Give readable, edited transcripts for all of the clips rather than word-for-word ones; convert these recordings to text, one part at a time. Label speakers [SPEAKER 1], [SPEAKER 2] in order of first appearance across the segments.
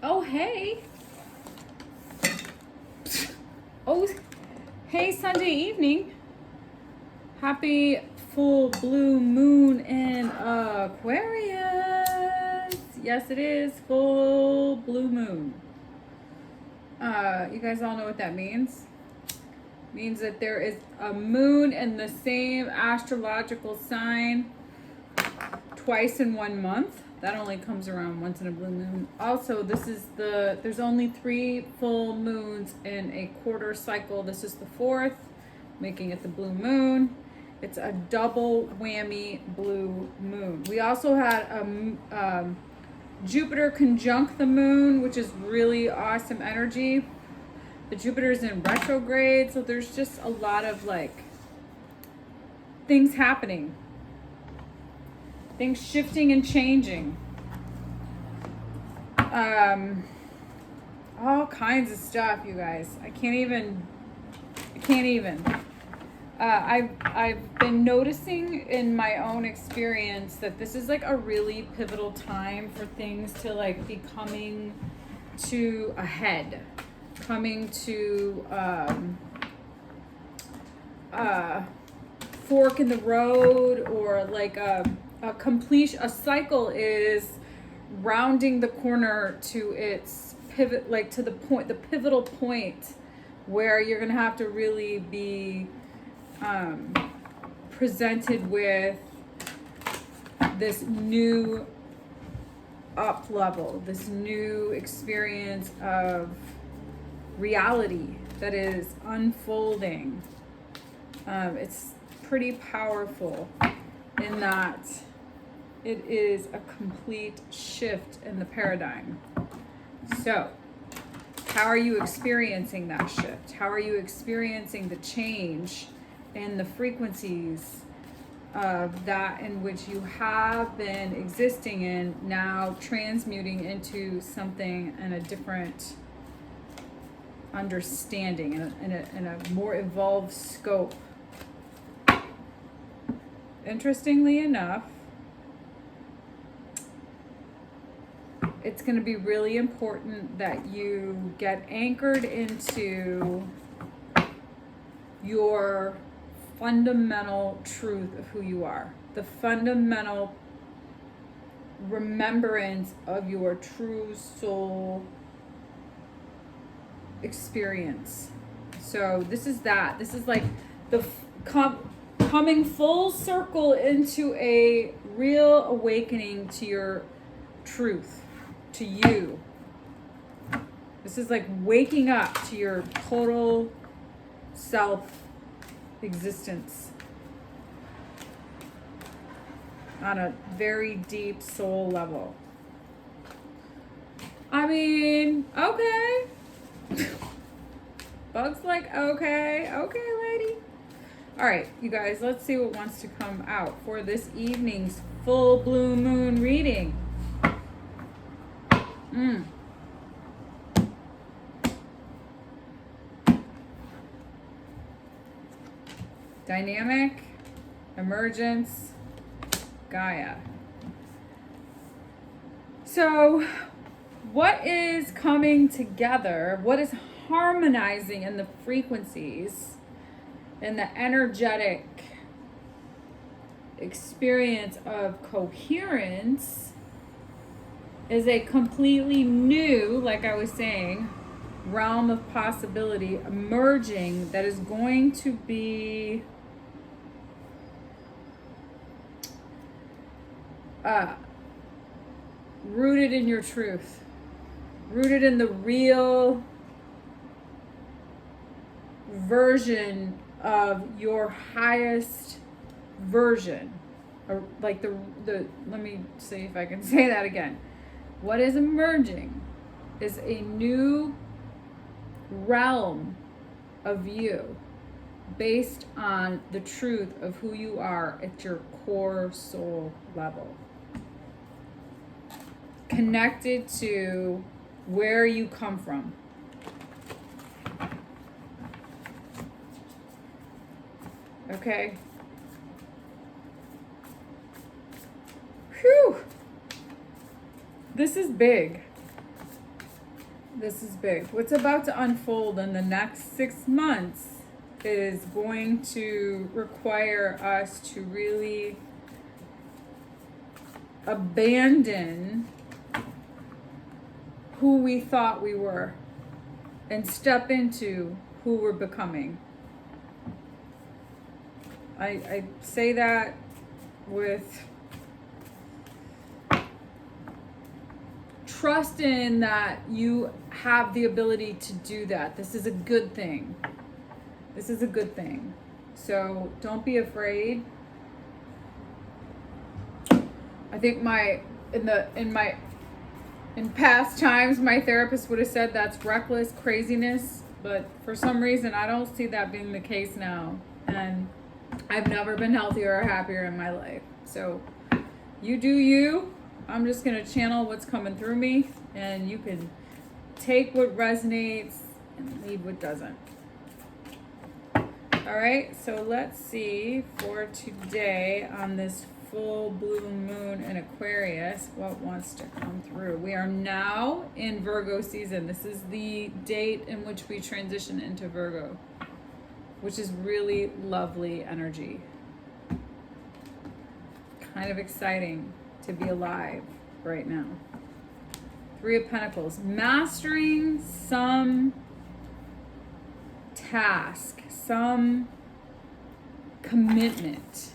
[SPEAKER 1] Oh, hey. Oh, hey, Sunday evening. Happy full blue moon in Aquarius. Yes, it is full blue moon. You guys all know what that means? It means that there is a moon in the same astrological sign twice in 1 month. That only comes around once in a blue moon. Also, there's only 3 full moons in a quarter cycle. This is the 4th, making it the blue moon. It's a double whammy blue moon. We also had Jupiter conjunct the moon, which is really awesome energy. The Jupiter's in retrograde, so there's just a lot of things happening. Things shifting and changing. All kinds of stuff, you guys. I can't even. I've been noticing in my own experience that this is a really pivotal time for things to be coming to a head, coming to fork in the road, or a cycle is rounding the corner to its pivot, to the pivotal point where you're gonna have to really be presented with this new up level, this new experience of reality that is unfolding. It's pretty powerful in that it is a complete shift in the paradigm. So, how are you experiencing that shift? How are you experiencing the change in the frequencies of that in which you have been existing in, now transmuting into something in a different understanding, in a more evolved scope? Interestingly enough, it's going to be really important that you get anchored into your fundamental truth of who you are, the fundamental remembrance of your true soul experience. So this is the coming full circle into a real awakening to your truth, to you. This is waking up to your total self existence on a very deep soul level. I mean, okay. Bug's okay, lady. All right, you guys, let's see what wants to come out for this evening's full blue moon reading. Dynamic, emergence, Gaia. So, what is coming together? What is harmonizing in the frequencies, in the energetic experience of coherence, is a completely new, like I was saying, realm of possibility emerging that is going to be rooted in your truth, rooted in the real version of your highest version, or let me see if I can say that again. What is emerging is a new realm of you based on the truth of who you are at your core soul level, connected to where you come from. Okay? Whew! This is big. This is big. What's about to unfold in the next 6 months is going to require us to really abandon who we thought we were and step into who we're becoming. I say that with trust in that you have the ability to do that. This is a good thing. This is a good thing. So don't be afraid. I think in past times my therapist would have said that's reckless craziness, but for some reason I don't see that being the case now. And I've never been healthier or happier in my life. So you do you. I'm just going to channel what's coming through me, and you can take what resonates and leave what doesn't. All right, so let's see for today on this full blue moon in Aquarius, what wants to come through. We are now in Virgo season. This is the date in which we transition into Virgo, which is really lovely energy. Kind of exciting to be alive right now. 3 of Pentacles, mastering some task, some commitment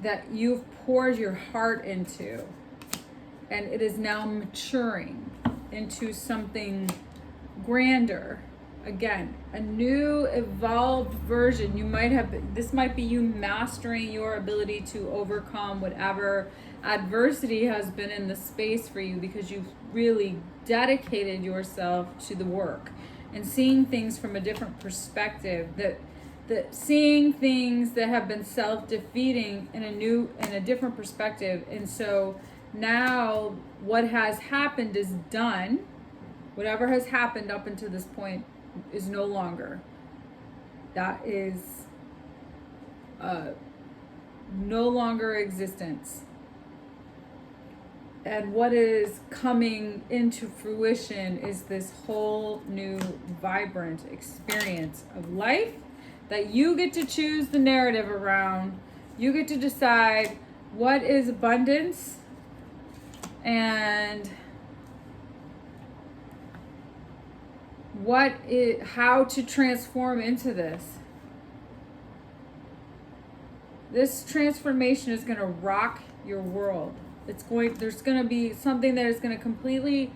[SPEAKER 1] that you've poured your heart into, and it is now maturing into something grander. Again, a new evolved version. This might be you mastering your ability to overcome whatever adversity has been in the space for you, because you've really dedicated yourself to the work and seeing things from a different perspective, that seeing things that have been self-defeating in a different perspective. And so now what has happened is done. Whatever has happened up until this point is no longer. That is no longer existence. And what is coming into fruition is this whole new vibrant experience of life that you get to choose the narrative around. You get to decide what is abundance and how to transform into this. This transformation is going to rock your world. There's going to be something that is going to completely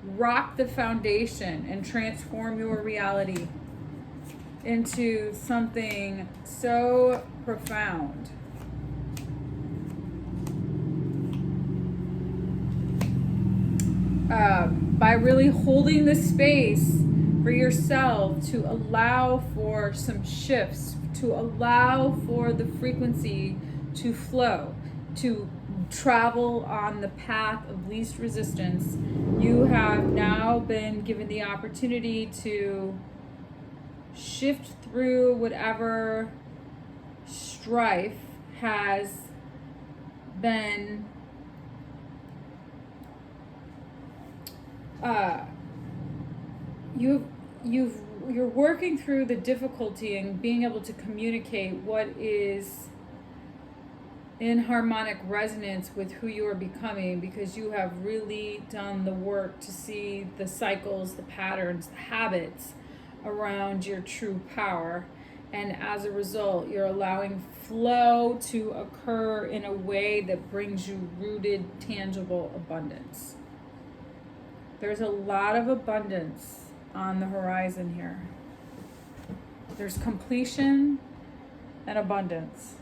[SPEAKER 1] rock the foundation and transform your reality into something so profound. By really holding the space for yourself to allow for some shifts, to allow for the frequency to flow, to travel on the path of least resistance, you have now been given the opportunity to shift through whatever strife has been you're working through the difficulty and being able to communicate what is in harmonic resonance with who you are becoming, because you have really done the work to see the cycles, the patterns, the habits around your true power. And as a result, you're allowing flow to occur in a way that brings you rooted, tangible abundance. There's a lot of abundance on the horizon here. There's completion and abundance.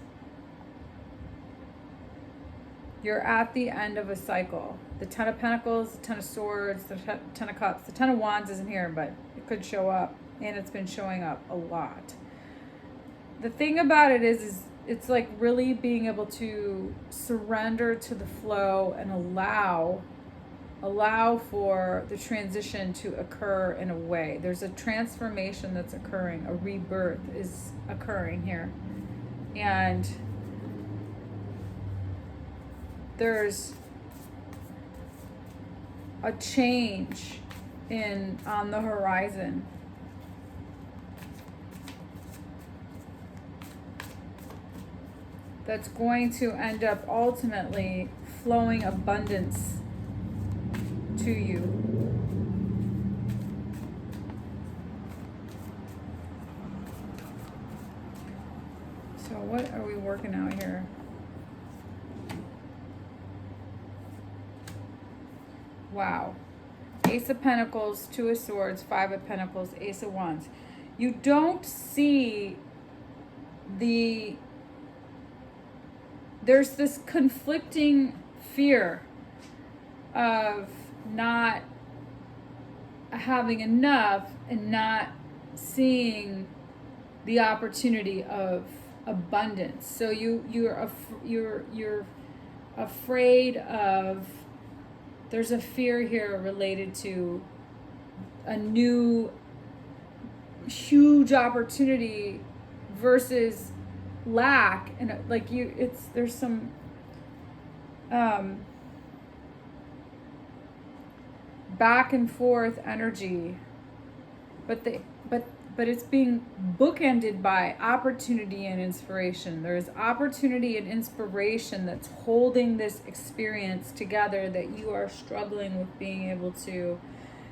[SPEAKER 1] You're at the end of a cycle. The 10 of Pentacles, the 10 of Swords, the 10 of Cups, the 10 of Wands isn't here, but it could show up, and it's been showing up a lot. The thing about it is it's like really being able to surrender to the flow and allow for the transition to occur in a way. There's a transformation that's occurring, a rebirth is occurring here. And there's a change on the horizon. That's going to end up ultimately flowing abundance to you. So what are we working out here? Wow. Ace of Pentacles, Two of Swords, Five of Pentacles, Ace of Wands. You don't see there's this conflicting fear of not having enough and not seeing the opportunity of abundance. So you're afraid of, there's a fear here related to a new huge opportunity versus lack, and like there's some back and forth energy, but it's being bookended by opportunity and inspiration. There's opportunity and inspiration that's holding this experience together that you are struggling with being able to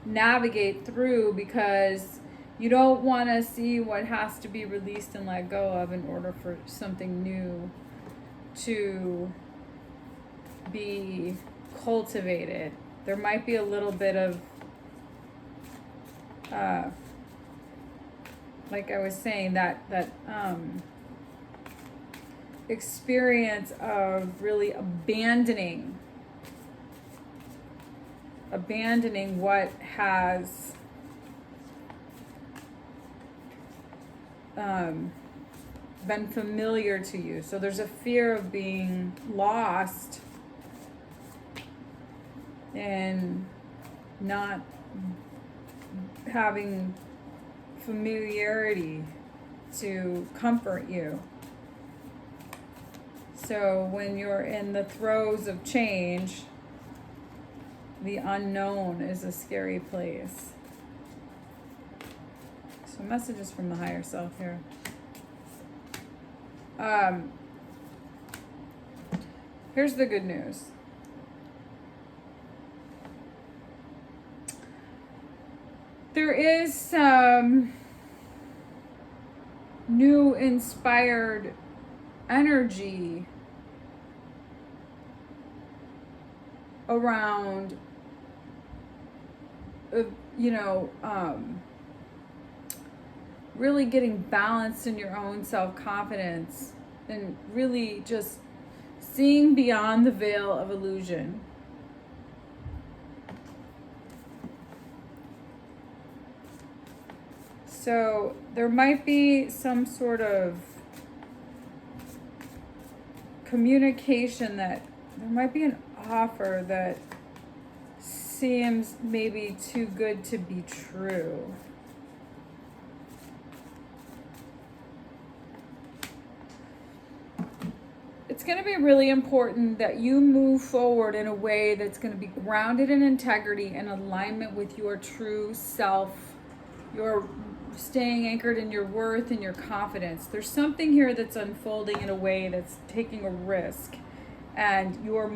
[SPEAKER 1] navigate through, because you don't want to see what has to be released and let go of in order for something new to be cultivated. There might be a little bit of, like I was saying, that experience of really abandoning what has been familiar to you. So there's a fear of being lost and not having familiarity to comfort you. So when you're in the throes of change, the unknown is a scary place. So messages from the higher self here. Here's the good news. There is some new inspired energy around, really getting balanced in your own self-confidence and really just seeing beyond the veil of illusion. So there might be some sort of communication that there might be an offer that seems maybe too good to be true. It's going to be really important that you move forward in a way that's going to be grounded in integrity and alignment with your true self. You're staying anchored in your worth and your confidence. There's something here that's unfolding in a way that's taking a risk. And you're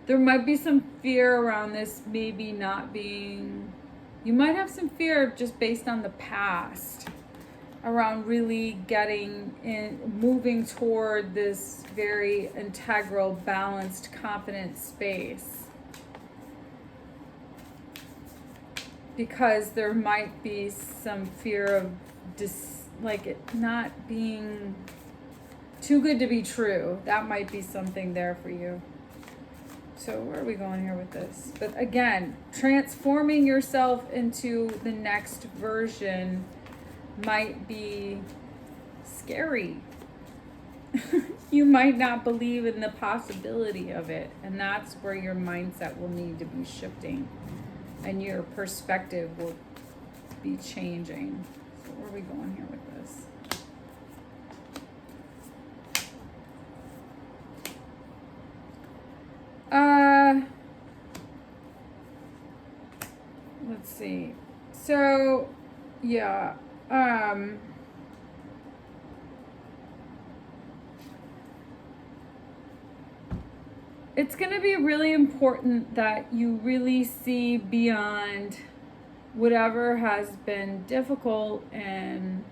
[SPEAKER 1] there might be some fear around this maybe not being, you might have some fear just based on the past around really getting in, moving toward this very integral, balanced, confident space. Because there might be some fear of like it not being too good to be true. That might be something there for you. So where are we going here with this? But again, transforming yourself into the next version might be scary. You might not believe in the possibility of it. And that's where your mindset will need to be shifting. And your perspective will be changing. So where are we going here with this? see. So, yeah. It's going to be really important that you really see beyond whatever has been difficult and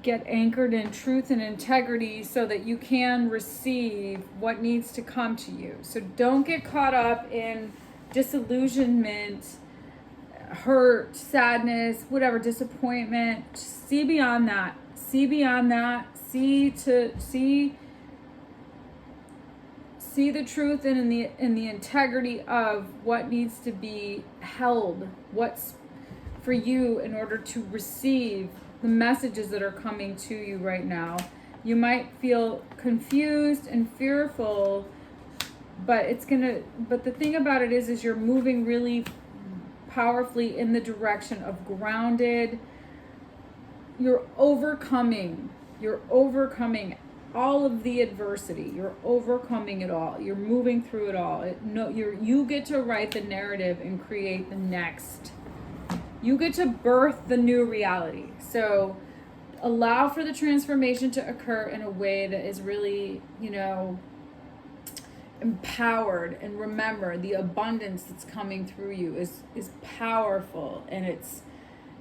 [SPEAKER 1] get anchored in truth and integrity so that you can receive what needs to come to you. So don't get caught up in disillusionment, hurt, sadness, whatever, disappointment. See beyond that. See beyond that. See the truth and in the integrity of what needs to be held, what's for you in order to receive the messages that are coming to you right now. You might feel confused and fearful, but the thing about it is you're moving really powerfully in the direction of grounded. You're overcoming all of the adversity. You're overcoming it all. You're moving through it all. You get to write the narrative and create the next. You get to birth the new reality. So allow for the transformation to occur in a way that is really, empowered. And remember, the abundance that's coming through you is powerful, and it's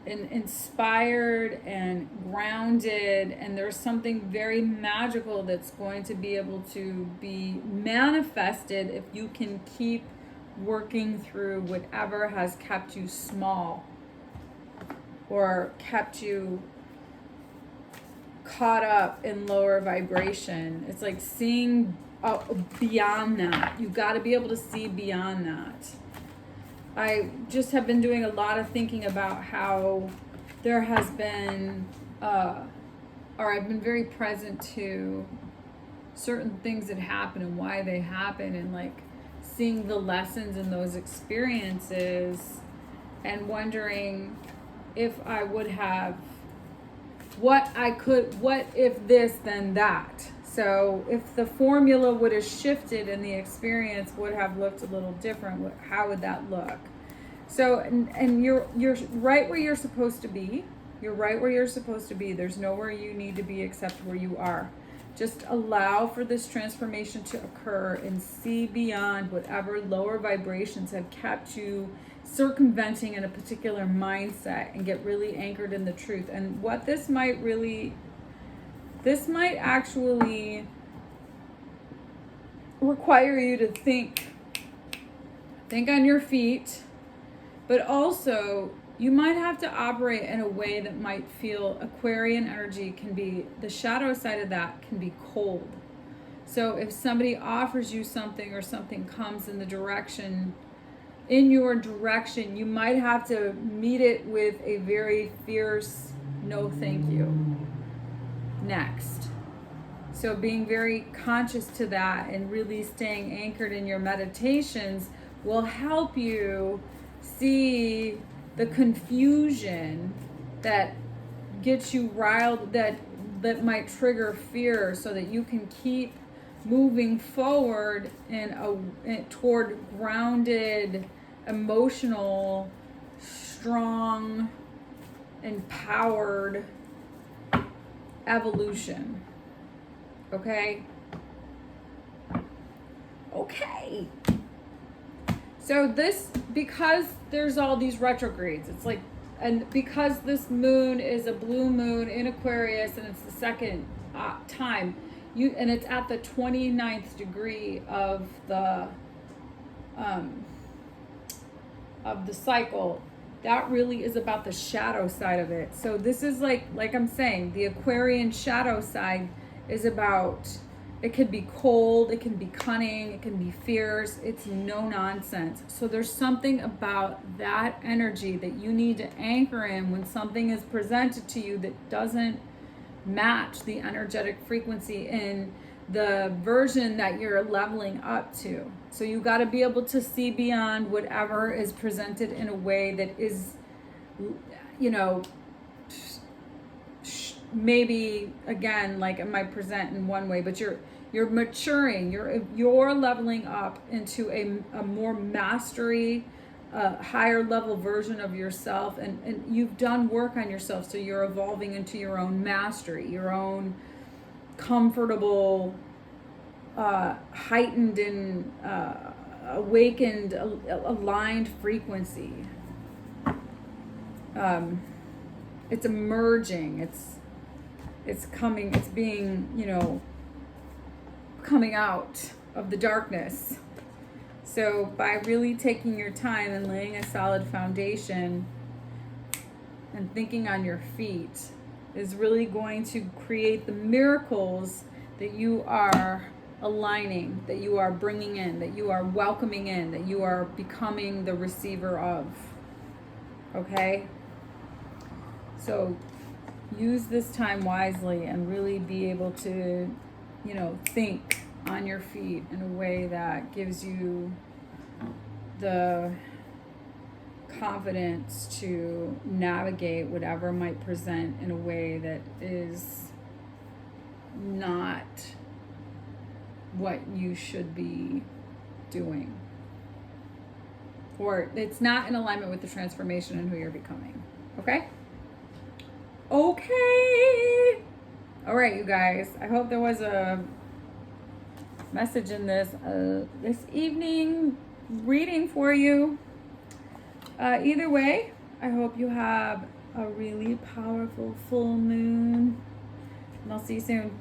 [SPEAKER 1] inspired and grounded, and there's something very magical that's going to be able to be manifested if you can keep working through whatever has kept you small or kept you caught up in lower vibration. It's like seeing beyond that. You got to be able to see beyond that. I just have been doing a lot of thinking about how there has been, or I've been very present to certain things that happen and why they happen, and like seeing the lessons in those experiences and wondering if I would have, what if this, then that. So if the formula would have shifted and the experience would have looked a little different, how would that look? So, and you're right where you're supposed to be. You're right where you're supposed to be. There's nowhere you need to be except where you are. Just allow for this transformation to occur and see beyond whatever lower vibrations have kept you circumventing in a particular mindset, and get really anchored in the truth. And what this might actually require you to think on your feet, but also you might have to operate in a way that might feel Aquarian energy can be, the shadow side of that can be cold. So if somebody offers you something or something comes in your direction, you might have to meet it with a very fierce no thank you next. So being very conscious to that and really staying anchored in your meditations will help you see the confusion that gets you riled, that might trigger fear, so that you can keep moving forward toward grounded, emotional, strong, empowered evolution. Okay? So because there's all these retrogrades, it's like, and because this moon is a blue moon in Aquarius, and it's the second time, and it's at the 29th degree of the cycle, that really is about the shadow side of it. So this is like I'm saying, the Aquarian shadow side is about, it can be cold, it can be cunning, it can be fierce, it's no nonsense. So there's something about that energy that you need to anchor in when something is presented to you that doesn't match the energetic frequency in the version that you're leveling up to. So you got to be able to see beyond whatever is presented in a way that is, maybe again, like it might present in one way, but you're maturing, you're leveling up into a more mastery a higher level version of yourself, and you've done work on yourself, so you're evolving into your own mastery, your own comfortable, heightened and awakened, aligned frequency. It's emerging, it's coming, it's being, you know, coming out of the darkness. So by really taking your time and laying a solid foundation and thinking on your feet is really going to create the miracles that you are aligning, that you are bringing in, that you are welcoming in, that you are becoming the receiver of. Okay? So use this time wisely and really be able to, you know, think on your feet in a way that gives you the confidence to navigate whatever might present in a way that is not what you should be doing, or it's not in alignment with the transformation and who you're becoming. Okay? Okay. All right, you guys. I hope there was a message in this evening reading for you. Either way, I hope you have a really powerful full moon, and I'll see you soon.